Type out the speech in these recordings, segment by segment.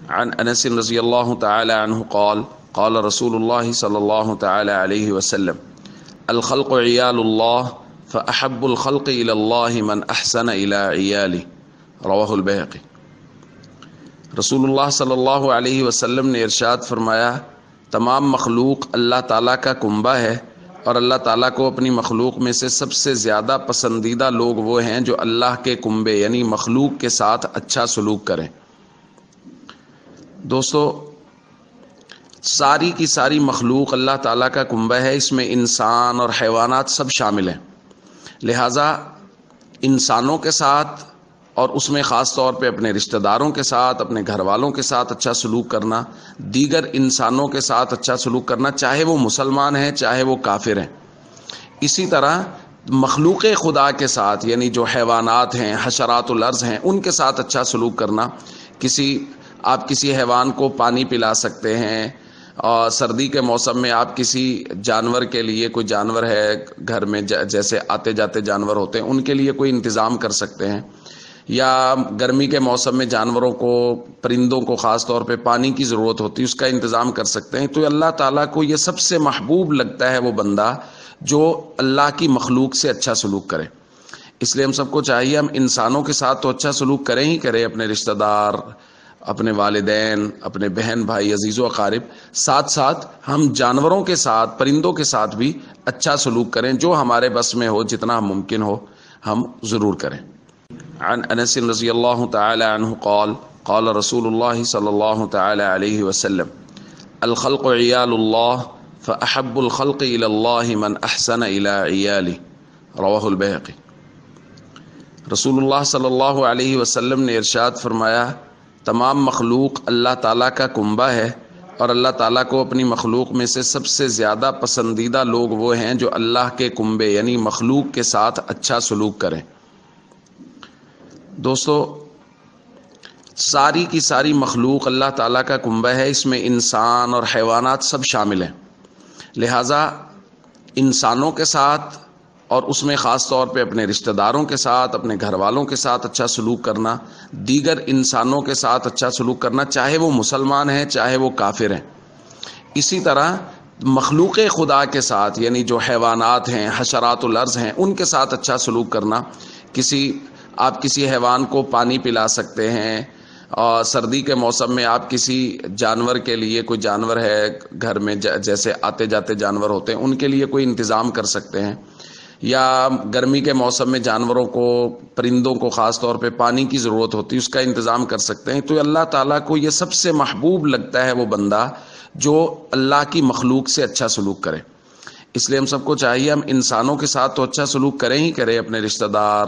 عن انس رضی اللہ تعالی عنہ قال قال رسول اللہ صلی اللہ تعالی علیہ وسلم الخلق عیال اللہ فاحب الخلق الی اللہ من احسن الی عیاله رواہ البیہقی۔ رسول اللہ صلی اللہ علیہ وسلم نے ارشاد فرمایا، تمام مخلوق اللہ تعالیٰ کا کنبہ ہے، اور اللہ تعالیٰ کو اپنی مخلوق میں سے سب سے زیادہ پسندیدہ لوگ وہ ہیں جو اللہ کے کنبے یعنی مخلوق کے ساتھ اچھا سلوک کریں۔ دوستو، ساری کی ساری مخلوق اللہ تعالیٰ کا کنبہ ہے، اس میں انسان اور حیوانات سب شامل ہیں، لہٰذا انسانوں کے ساتھ اور اس میں خاص طور پہ اپنے رشتہ داروں کے ساتھ، اپنے گھر والوں کے ساتھ اچھا سلوک کرنا، دیگر انسانوں کے ساتھ اچھا سلوک کرنا، چاہے وہ مسلمان ہیں چاہے وہ کافر ہیں۔ اسی طرح مخلوق خدا کے ساتھ یعنی جو حیوانات ہیں، حشرات الارض ہیں، ان کے ساتھ اچھا سلوک کرنا۔ آپ کسی حیوان کو پانی پلا سکتے ہیں، اور سردی کے موسم میں آپ کسی جانور کے لیے، کوئی جانور ہے گھر میں جیسے آتے جاتے جانور ہوتے ہیں، ان کے لیے کوئی انتظام کر سکتے ہیں، یا گرمی کے موسم میں جانوروں کو، پرندوں کو خاص طور پہ پانی کی ضرورت ہوتی ہے، اس کا انتظام کر سکتے ہیں۔ تو اللہ تعالیٰ کو یہ سب سے محبوب لگتا ہے وہ بندہ جو اللہ کی مخلوق سے اچھا سلوک کرے۔ اس لیے ہم سب کو چاہیے ہم انسانوں کے ساتھ تو اچھا سلوک کریں ہی کریں، اپنے رشتہ دار، اپنے والدین، اپنے بہن بھائی، عزیز و اقارب، ساتھ ساتھ ہم جانوروں کے ساتھ، پرندوں کے ساتھ بھی اچھا سلوک کریں، جو ہمارے بس میں ہو، جتنا ممکن ہو ہم ضرور کریں۔ عن انس رضی اللہ تعالی عنہ قال قال رسول اللہ صلی اللہ تعالی علیہ وسلم الخلق عیال اللہ فاحب الخلق الی اللہ من احسن الی عیاله رواہ البیہقی۔ رسول اللہ صلی اللہ علیہ وسلم نے ارشاد فرمایا، تمام مخلوق اللہ تعالیٰ کا کنبہ ہے، اور اللہ تعالیٰ کو اپنی مخلوق میں سے سب سے زیادہ پسندیدہ لوگ وہ ہیں جو اللہ کے کنبے یعنی مخلوق کے ساتھ اچھا سلوک کریں۔ دوستو، ساری کی ساری مخلوق اللہ تعالیٰ کا کنبہ ہے، اس میں انسان اور حیوانات سب شامل ہیں، لہٰذا انسانوں کے ساتھ اور اس میں خاص طور پہ اپنے رشتہ داروں کے ساتھ، اپنے گھر والوں کے ساتھ اچھا سلوک کرنا، دیگر انسانوں کے ساتھ اچھا سلوک کرنا، چاہے وہ مسلمان ہیں چاہے وہ کافر ہیں۔ اسی طرح مخلوق خدا کے ساتھ یعنی جو حیوانات ہیں، حشرات الارض ہیں، ان کے ساتھ اچھا سلوک کرنا۔ آپ کسی حیوان کو پانی پلا سکتے ہیں، اور سردی کے موسم میں آپ کسی جانور کے لیے، کوئی جانور ہے گھر میں جیسے آتے جاتے جانور ہوتے ہیں، ان کے لیے کوئی انتظام کر سکتے ہیں، یا گرمی کے موسم میں جانوروں کو، پرندوں کو خاص طور پہ پانی کی ضرورت ہوتی ہے، اس کا انتظام کر سکتے ہیں۔ تو اللہ تعالیٰ کو یہ سب سے محبوب لگتا ہے وہ بندہ جو اللہ کی مخلوق سے اچھا سلوک کرے۔ اس لیے ہم سب کو چاہیے ہم انسانوں کے ساتھ تو اچھا سلوک کریں ہی کریں، اپنے رشتہ دار،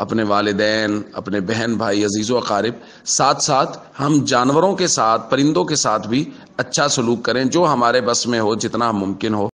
اپنے والدین، اپنے بہن بھائی، عزیز و اقارب، ساتھ ساتھ ہم جانوروں کے ساتھ، پرندوں کے ساتھ بھی اچھا سلوک کریں، جو ہمارے بس میں ہو، جتنا ممکن ہو۔